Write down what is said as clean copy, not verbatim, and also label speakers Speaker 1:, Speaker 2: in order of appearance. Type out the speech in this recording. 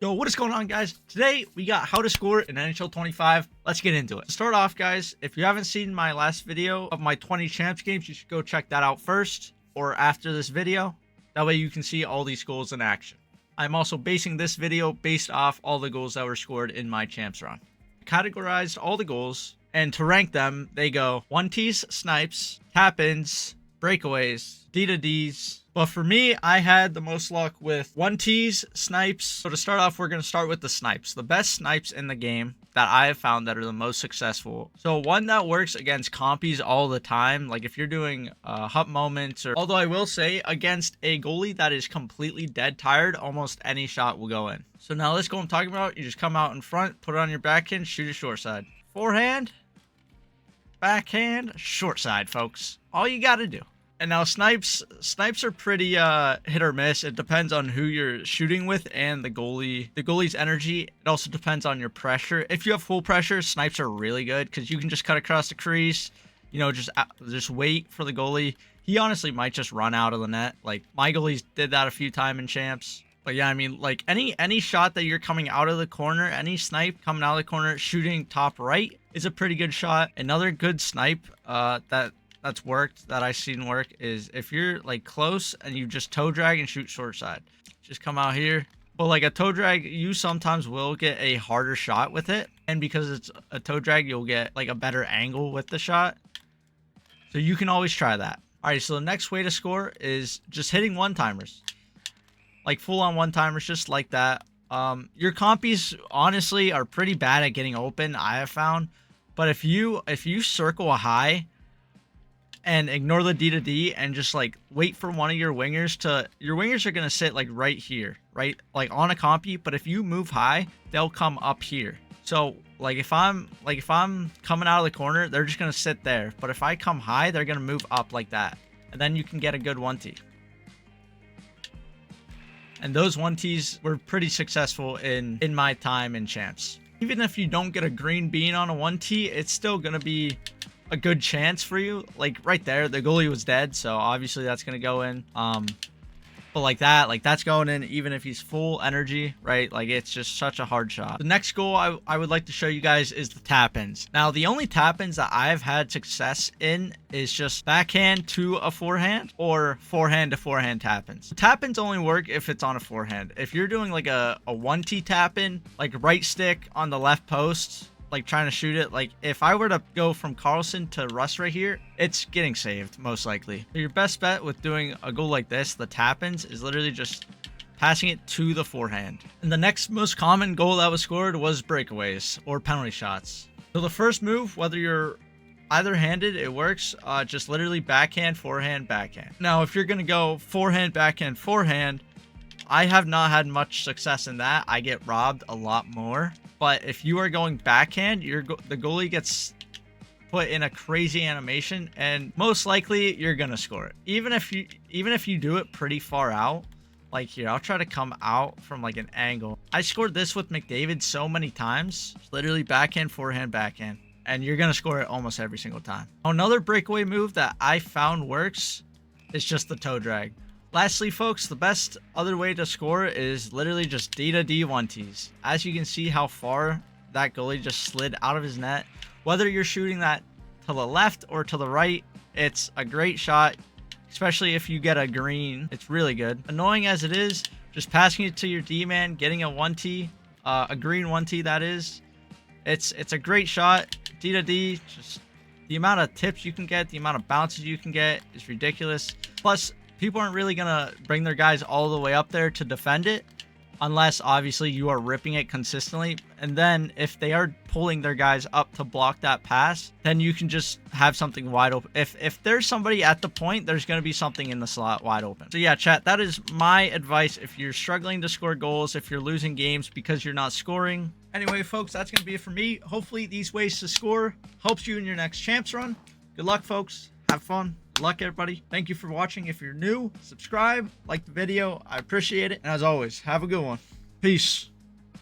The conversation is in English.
Speaker 1: Yo, what is going on, guys? Today we got how to score in NHL 25. Let's get into it. To start off, guys, if you haven't seen my last video of my 20 champs games, you should go check that out first or after this video. That way you can see all these goals in action. I'm also basing this video based off all the goals that were scored in my champs run. I categorized all the goals, and to rank them, they go 1Ts, snipes, tap-ins, breakaways, D2Ds. But for me, I had the most luck with 1Ts, snipes. So to start off, we're going to start with the snipes. The best snipes in the game that I have found that are the most successful. So one that works against compies all the time, like if you're doing hut moments, or although I will say against a goalie that is completely dead tired, almost any shot will go in. So now let's go. I'm talking about, you just come out in front, put it on your backhand, shoot a short side. Forehand, backhand, short side, folks. All you got to do. And now snipes are pretty hit or miss. It depends on who you're shooting with and the goalie's energy. It also depends on your pressure. If you have full pressure, snipes are really good because you can just cut across the crease. You know, just wait for the goalie. He honestly might just run out of the net. Like my goalies did that a few times in champs. But yeah, I mean, like any shot that you're coming out of the corner, any snipe coming out of the corner, shooting top right is a pretty good shot. Another good snipe that's worked, that I've seen work, is if you're like close and you just toe drag and shoot short side. Just come out here. But like a toe drag, you sometimes will get a harder shot with it, and because it's a toe drag, you'll get like a better angle with the shot. So you can always try that. All right, so the next way to score is just hitting one-timers, like full-on one-timers, just like that. Your compies honestly are pretty bad at getting open, I have found. But if you circle a high and ignore the D2D and just like wait for one of your wingers are going to sit like right here, right? Like on a compy, but if you move high, they'll come up here. So like if I'm coming out of the corner, they're just going to sit there. But if I come high, they're going to move up like that. And then you can get a good 1T. And those 1Ts were pretty successful in my time in champs. Even if you don't get a green bean on a 1T, it's still going to be a good chance for you. Like right there, the goalie was dead, so obviously that's gonna go in. But like that's going in even if he's full energy, right? Like it's just such a hard shot. The next goal I would like to show you guys is the tap-ins. Now the only tap-ins that I've had success in is just backhand to a forehand or forehand to forehand tap-ins. Tap-ins only work if it's on a forehand. If you're doing like a 1T tap-in, like right stick on the left post, like trying to shoot it, like if I were to go from Carlson to Russ right here, it's getting saved most likely. So your best bet with doing a goal like this, the tap-ins, is literally just passing it to the forehand. And the next most common goal that was scored was breakaways or penalty shots. So the first move, whether you're either handed, it works. Just literally backhand, forehand, backhand. Now if you're gonna go forehand, backhand, forehand, I have not had much success in that. I get robbed a lot more. But if you are going backhand, the goalie gets put in a crazy animation, and most likely you're gonna score it. Even if you do it pretty far out, like here, I'll try to come out from like an angle. I scored this with McDavid so many times. It's literally backhand, forehand, backhand, and you're gonna score it almost every single time. Another breakaway move that I found works is just the toe drag. Lastly, folks, the best other way to score is literally just D2D 1Ts. As you can see how far that goalie just slid out of his net. Whether you're shooting that to the left or to the right, it's a great shot, especially if you get a green. It's really good. Annoying as it is, just passing it to your D-man, getting a 1T, a green 1T that is. It's a great shot. D2D, just the amount of tips you can get, the amount of bounces you can get is ridiculous. Plus, people aren't really going to bring their guys all the way up there to defend it unless obviously you are ripping it consistently. And then if they are pulling their guys up to block that pass, then you can just have something wide open. If there's somebody at the point, there's going to be something in the slot wide open. So yeah, chat, that is my advice if you're struggling to score goals, if you're losing games because you're not scoring. Anyway, folks, that's going to be it for me. Hopefully these ways to score helps you in your next champs run. Good luck, folks. Have fun. Good luck, everybody. Thank you for watching. If you're new, subscribe, like the video. I appreciate it. And as always, have a good one. Peace.